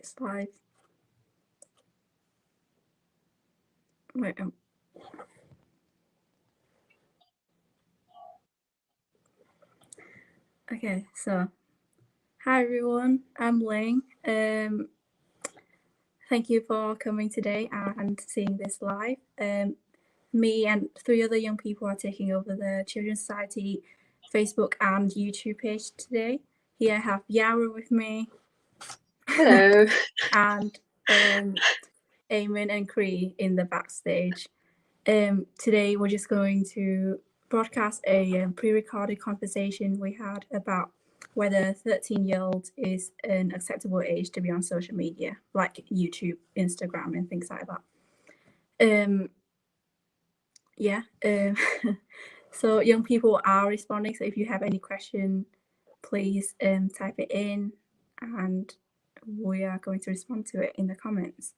It's live. Wait. Okay, so hi everyone, I'm Ling. Thank you for coming today and seeing this live. Me and 3 other young people are taking over the Children's Society Facebook and YouTube page today. Here I have Yara with me. Hello. And Eamon and Cree in the backstage. Today we're just going to broadcast a pre-recorded conversation we had about whether 13-year-old is an acceptable age to be on social media, like YouTube, Instagram, and things like that. So young people are responding. So if you have any question, please type it in, and we are going to respond to it in the comments.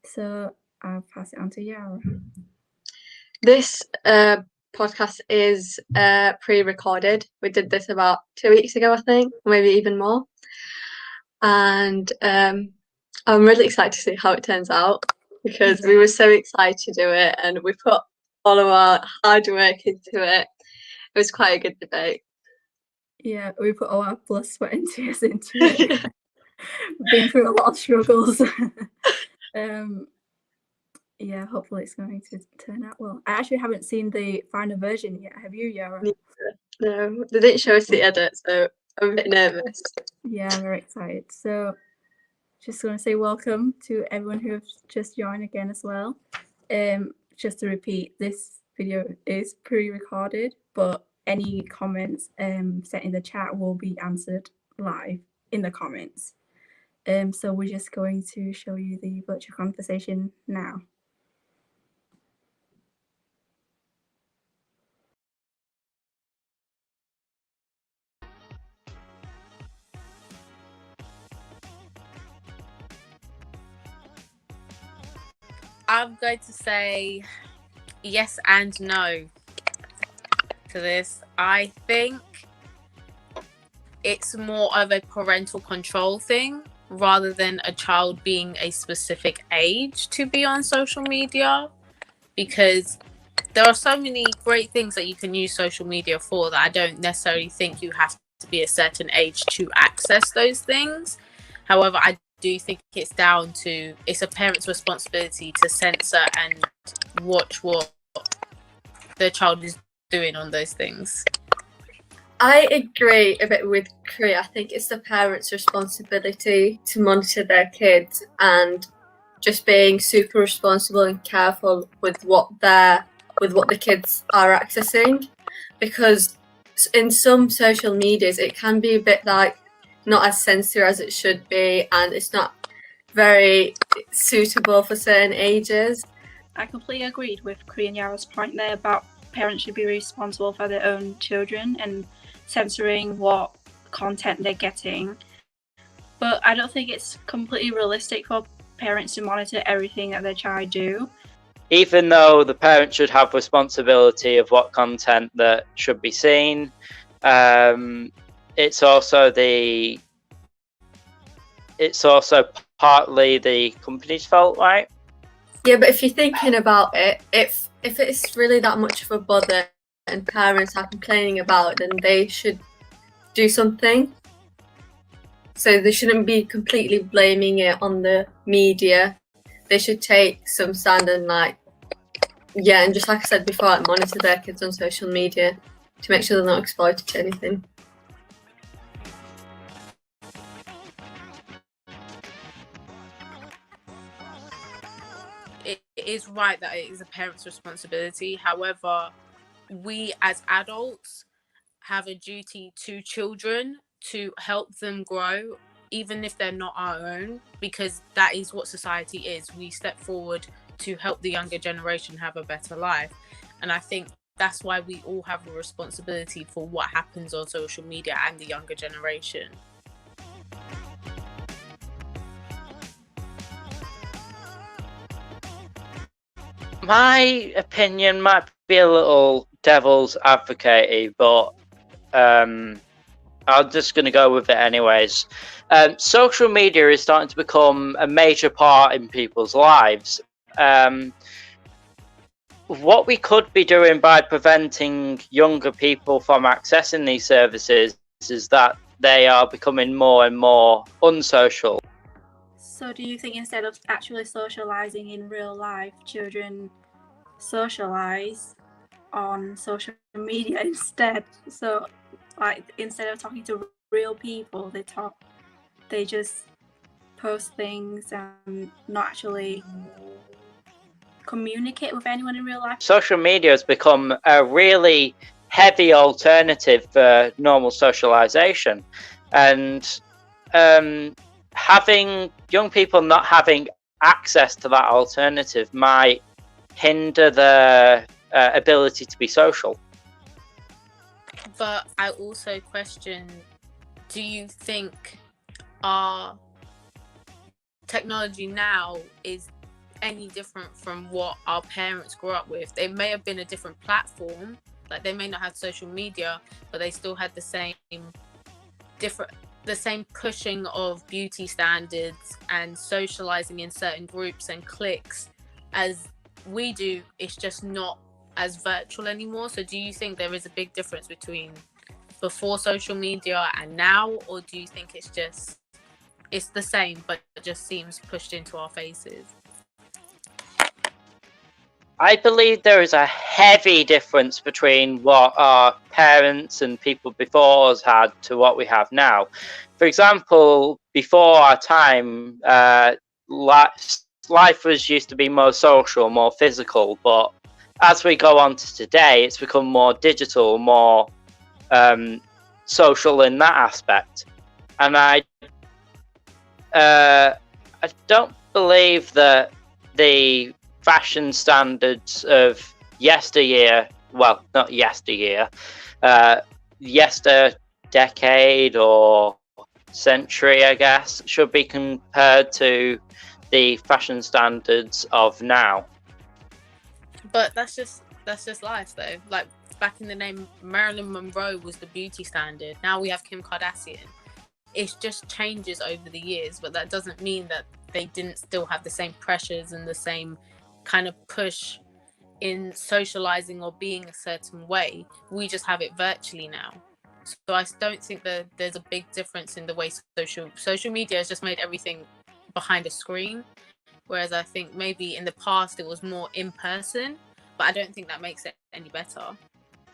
So I'll pass it on to Yara. This podcast is pre-recorded. We did this about 2 weeks ago, I think, maybe even more. And I'm really excited to see how it turns out, because we were so excited to do it and we put all of our hard work into it. It was quite a good debate. Yeah, we put all our blood, sweat and tears into it. Been through a lot of struggles. Yeah, hopefully it's going to turn out well. I actually haven't seen the final version yet. Have you, Yara? No, they didn't show us the edit, so I'm a bit nervous. Yeah, I'm very excited. So just want to say welcome to everyone who has just joined again as well. Just to repeat, this video is pre-recorded, but any comments sent in the chat will be answered live in the comments. So we're just going to show you the virtual conversation now. I'm going to say yes and no to this. I think it's more of a parental control thing rather than a child being a specific age to be on social media, because there are so many great things that you can use social media for that I don't necessarily think you have to be a certain age to access those things. However, I do think it's down to, it's a parent's responsibility to censor and watch what the child is doing on those things. I agree a bit with Cree. I think it's the parents' responsibility to monitor their kids and just being super responsible and careful with what the kids are accessing, because in some social medias it can be a bit like not as censored as it should be, and it's not very suitable for certain ages. I completely agreed with Cree and Yara's point there about parents should be responsible for their own children and censoring what content they're getting. But I don't think it's completely realistic for parents to monitor everything that their child do. Even though the parent should have responsibility of what content that should be seen, it's also partly the company's fault, right? Yeah, but if you're thinking about it, if it's really that much of a bother and parents are complaining about it, then they should do something. So they shouldn't be completely blaming it on the media. They should take some stand and and just like I said before, monitor their kids on social media to make sure they're not exploited to anything. It is right that it is a parent's responsibility. However, we as adults have a duty to children to help them grow, even if they're not our own, because that is what society is. We step forward to help the younger generation have a better life. And I think that's why we all have a responsibility for what happens on social media and the younger generation. My opinion might be a little devil's advocate, but I'm just going to go with it anyways. Social media is starting to become a major part in people's lives. What we could be doing by preventing younger people from accessing these services is that they are becoming more and more unsocial. So do you think instead of actually socializing in real life, children socialize on social media instead? So like instead of talking to real people, they just post things and not actually communicate with anyone in real life? Social media has become a really heavy alternative for normal socialization, and having young people not having access to that alternative might hinder their ability to be social. But I also question, do you think our technology now is any different from what our parents grew up with? They may have been a different platform, like they may not have social media, but they still had the same pushing of beauty standards and socializing in certain groups and cliques as we do. It's just not as virtual anymore. So do you think there is a big difference between before social media and now, or do you think it's the same but it just seems pushed into our faces? I believe there is a heavy difference between what our parents and people before us had to what we have now. For example, before our time, life was used to be more social, more physical, but as we go on to today, it's become more digital, more social in that aspect. And I don't believe that the fashion standards of yesteryear, well, not yesteryear, decade or century, I guess, should be compared to the fashion standards of now. But that's just life, though. Like back in the day, Marilyn Monroe was the beauty standard. Now we have Kim Kardashian. It just changes over the years, but that doesn't mean that they didn't still have the same pressures and the same kind of push in socializing or being a certain way. We just have it virtually now. So I don't think that there's a big difference in the way social media has just made everything behind a screen, whereas I think maybe in the past it was more in person, but I don't think that makes it any better.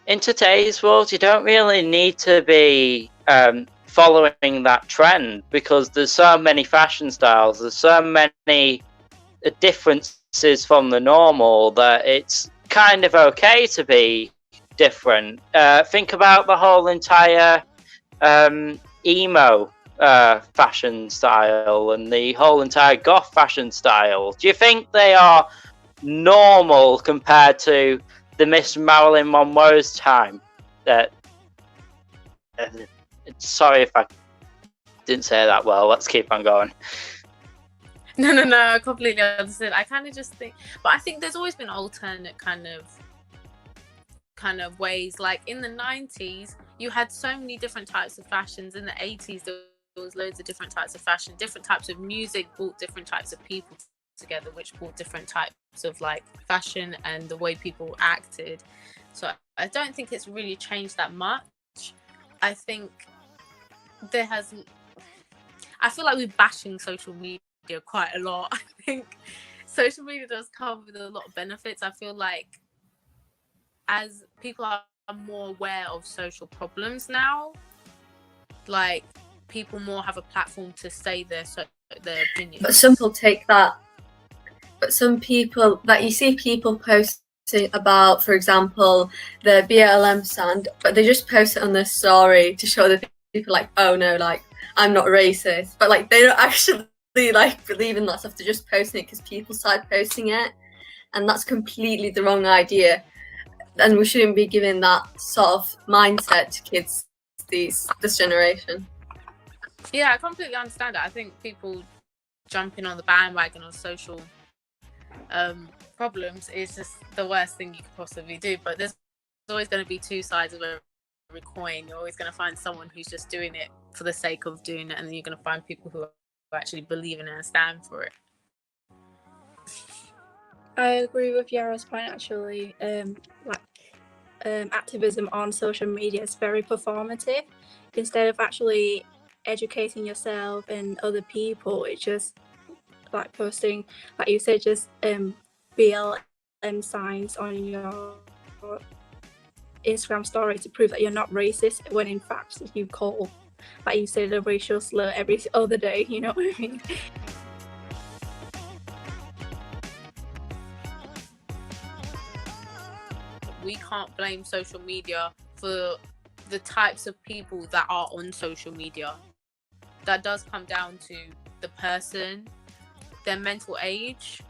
In today's world, you don't really need to be following that trend, because there's so many fashion styles, there's so many differences from the normal that it's kind of okay to be different. Think about the whole entire emo fashion style and the whole entire goth fashion style. Do you think they are normal compared to the Miss Marilyn Monroe's time? Sorry if I didn't say that well. Let's keep on going. No, I completely understood. I kind of just think, but I think there's always been alternate kind of ways. Like in the 90s, you had so many different types of fashions. In the 80s, there was loads of different types of fashion. Different types of music brought different types of people together, which brought different types of like fashion and the way people acted. So I don't think it's really changed that much. I think I feel like we're bashing social media quite a lot. I think social media does come with a lot of benefits. I feel like as people are more aware of social problems now, like people more have a platform to say their opinions. But some people take that. But some people, like you see people posting about, for example, the BLM stand, but they just post it on their story to show the people like, oh no, like I'm not racist, but like they don't actually like believe in that stuff. They're just posting it because people started posting it, and that's completely the wrong idea. And we shouldn't be giving that sort of mindset to kids this generation. Yeah, I completely understand that. I think people jumping on the bandwagon on social problems is just the worst thing you could possibly do. But there's always going to be two sides of a coin. You're always going to find someone who's just doing it for the sake of doing it, and then you're going to find people who actually believe in it and stand for it. I agree with Yara's point actually. Activism on social media is very performative. Instead of actually educating yourself and other people, it's just like posting, like you said, just BLM signs on your Instagram story to prove that you're not racist, when in fact you call, like you said, a racial slur every other day. You know what I mean? We can't blame social media for the types of people that are on social media. That does come down to the person, their mental age,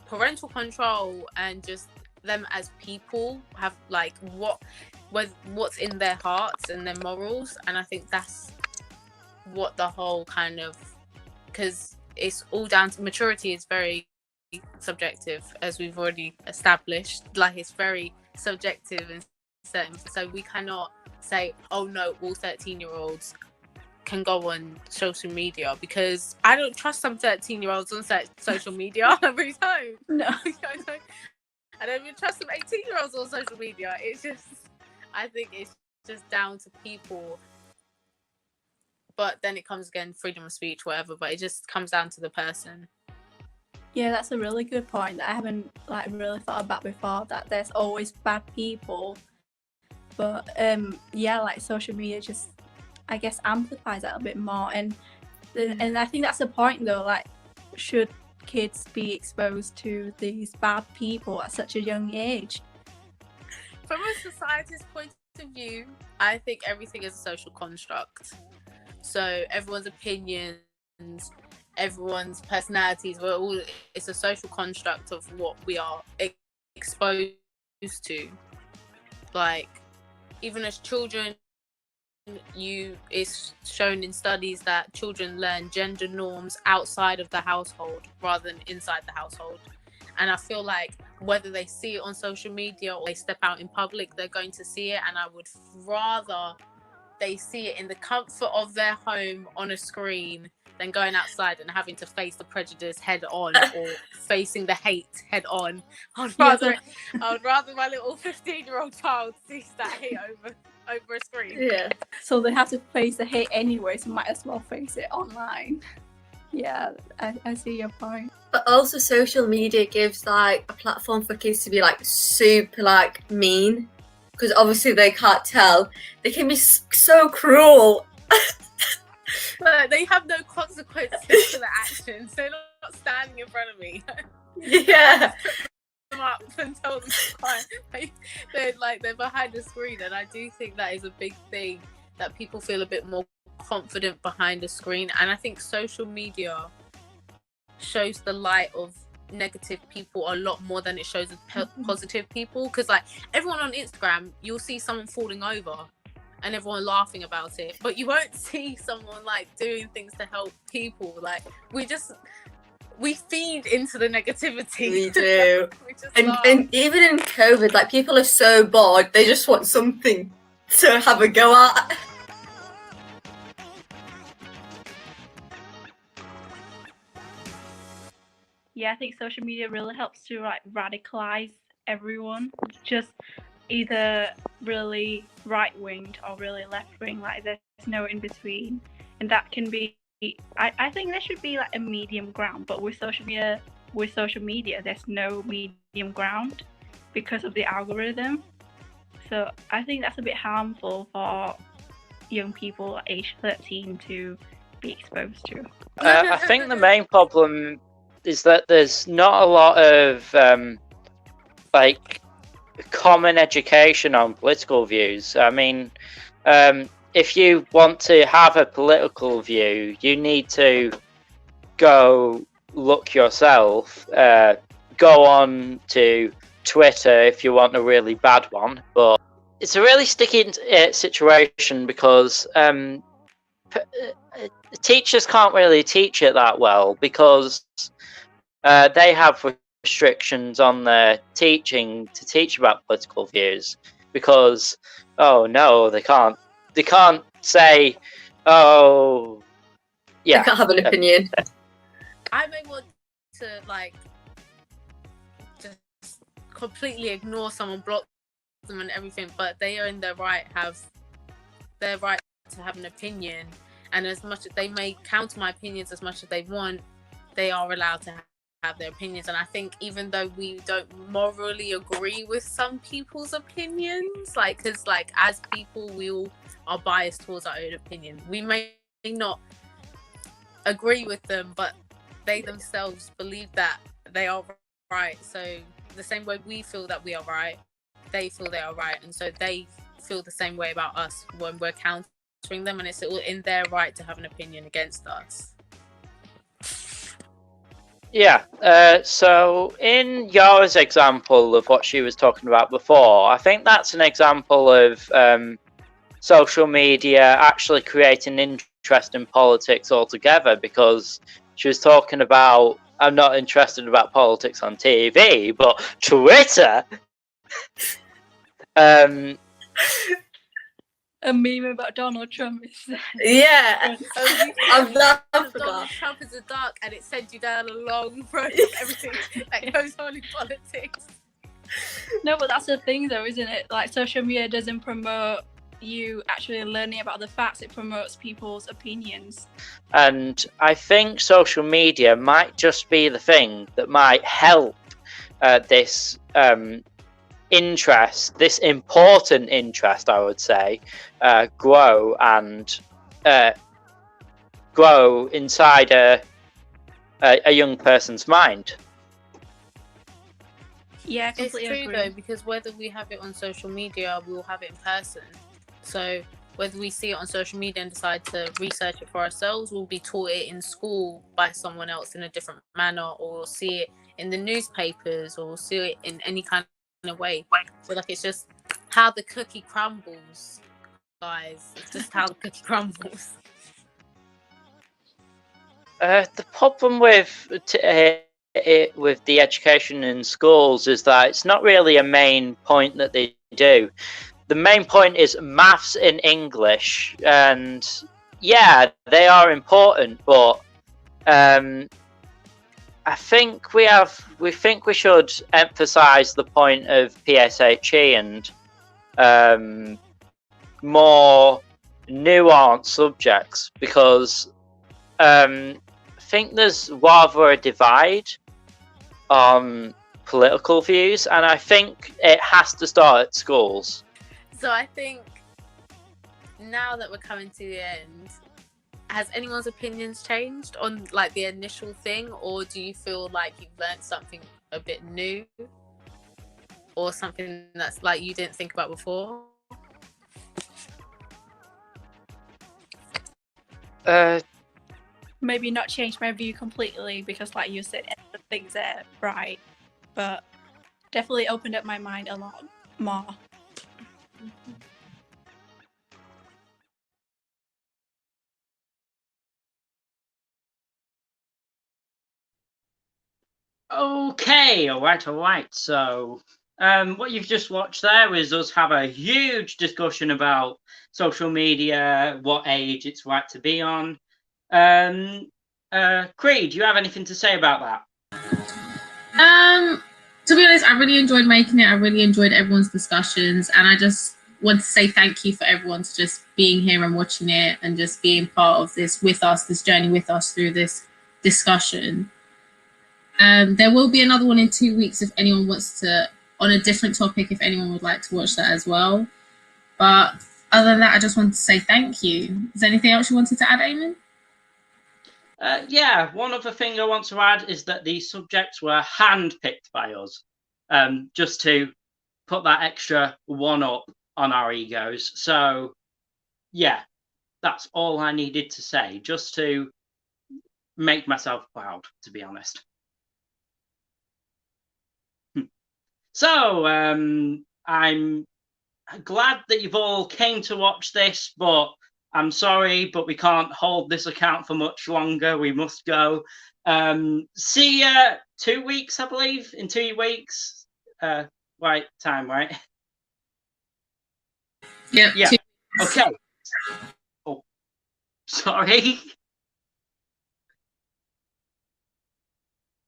parental control, and just them as people have like what's in their hearts and their morals. And I think that's what the whole kind of, because it's all down to maturity is very subjective, as we've already established. Like, it's very subjective and certain, so we cannot say, oh no, all 13-year-olds can go on social media, because I don't trust some 13-year-olds on social media. I really don't. No. I don't even trust some 18-year-olds on social media. It's just, I think it's just down to people. But then it comes again, freedom of speech, whatever, but it just comes down to the person. Yeah, that's a really good point that I haven't like really thought about before, that there's always bad people. But yeah, like social media just, I guess, amplifies that a bit more. And I think that's the point though, like, should kids be exposed to these bad people at such a young age? From a society's point of view, I think everything is a social construct. So everyone's opinions, everyone's personalities, it's a social construct of what we are exposed to. Like, even as children, it's shown in studies that children learn gender norms outside of the household rather than inside the household. And I feel like whether they see it on social media or they step out in public, they're going to see it. And I would rather they see it in the comfort of their home on a screen than going outside and having to face the prejudice head on or facing the hate head on. I would rather my little 15-year-old child sees that hate over a screen. Yeah. So they have to face the hate anyway, so might as well face it online. Yeah, I see your point. But also social media gives like a platform for kids to be like super like mean, because obviously they can't tell. They can be so cruel. But they have no consequences to their actions. They're not standing in front of me. Yeah. Them up and tell them to quiet. They're behind the screen, and I do think that is a big thing, that people feel a bit more confident behind the screen. And I think social media shows the light of negative people a lot more than it shows positive people, because like everyone on Instagram, you'll see someone falling over and everyone laughing about it, but you won't see someone like doing things to help people. Like, we feed into the negativity. We do. and even in COVID, like, people are so bored, they just want something to have a go at. Yeah, I think social media really helps to like radicalize everyone. Just either really right-winged or really left-wing, like there's no in between, and that can be, I think there should be like a medium ground, but with social media there's no medium ground because of the algorithm. So I think that's a bit harmful for young people aged 13 to be exposed to. I think the main problem is that there's not a lot of like common education on political views. I mean, if you want to have a political view, you need to go look yourself, go on to Twitter if you want a really bad one. But it's a really sticky situation because teachers can't really teach it that well, because they have restrictions on their teaching to teach about political views. because oh no, they can't say, oh yeah, They can't have an opinion. I may want to like just completely ignore someone, block them and everything, but they are in their right to have an opinion, and as much as they may counter my opinions as much as they want, they are allowed to have their opinions. And I think even though we don't morally agree with some people's opinions, like, because like as people we all are biased towards our own opinion, we may not agree with them, but they themselves believe that they are right. So the same way we feel that we are right, they feel they are right, and so they feel the same way about us when we're countering them, and it's all in their right to have an opinion against us. Yeah. So in Yara's example of what she was talking about before, I think that's an example of social media actually creating interest in politics altogether, because she was talking about, I'm not interested about politics on TV, but Twitter. A meme about Donald Trump is Yeah, I've not Donald forgot. Trump is a dark, and it sends you down a long road of everything that goes on in politics. No, but that's the thing though, isn't it? Like, social media doesn't promote you actually learning about the facts, it promotes people's opinions. And I think social media might just be the thing that might help this interest, this important interest, I would say, grow and grow inside a young person's mind. Yeah, It's completely true agree. though, because whether we have it on social media, we will have it in person. So whether we see it on social media and decide to research it for ourselves, we'll be taught it in school by someone else in a different manner, or we'll see it in the newspapers, or we'll see it in any kind of way. So like, it's just how the cookie crumbles, guys. It's just how the cookie crumbles. The problem with with the education in schools is that it's not really a main point that they do. The main point is maths and English, and yeah, they are important, but I think we should emphasize the point of PSHE and more nuanced subjects, because I think there's rather a divide on political views, and I think it has to start at schools. So I think now that we're coming to the end, has anyone's opinions changed on like the initial thing, or do you feel like you've learned something a bit new, or something that's like you didn't think about before? Maybe not change my view completely, because like you said, the things are right, but definitely opened up my mind a lot more. Okay, all right. So, what you've just watched there was us have a huge discussion about social media, what age it's right to be on. Creed, do you have anything to say about that? To be honest, I really enjoyed making it. I really enjoyed everyone's discussions, and I just want to say thank you for everyone to just being here and watching it, and just being part of this with us, this journey with us through this discussion. There will be another one in 2 weeks if anyone wants to, on a different topic, if anyone would like to watch that as well. But other than that, I just want to say thank you. Is there anything else you wanted to add, Eamon? Yeah, one other thing I want to add is that these subjects were handpicked by us, just to put that extra one up on our egos. So, yeah, that's all I needed to say, just to make myself proud, to be honest. So, I'm glad that you've all came to watch this, but I'm sorry, but we can't hold this account for much longer. We must go. See you 2 weeks, I believe, in 2 weeks. Right time, right? Yeah. Yeah. Okay. Oh, sorry.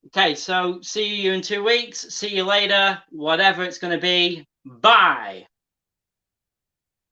Okay, so see you in 2 weeks. See you later, whatever it's going to be. Bye.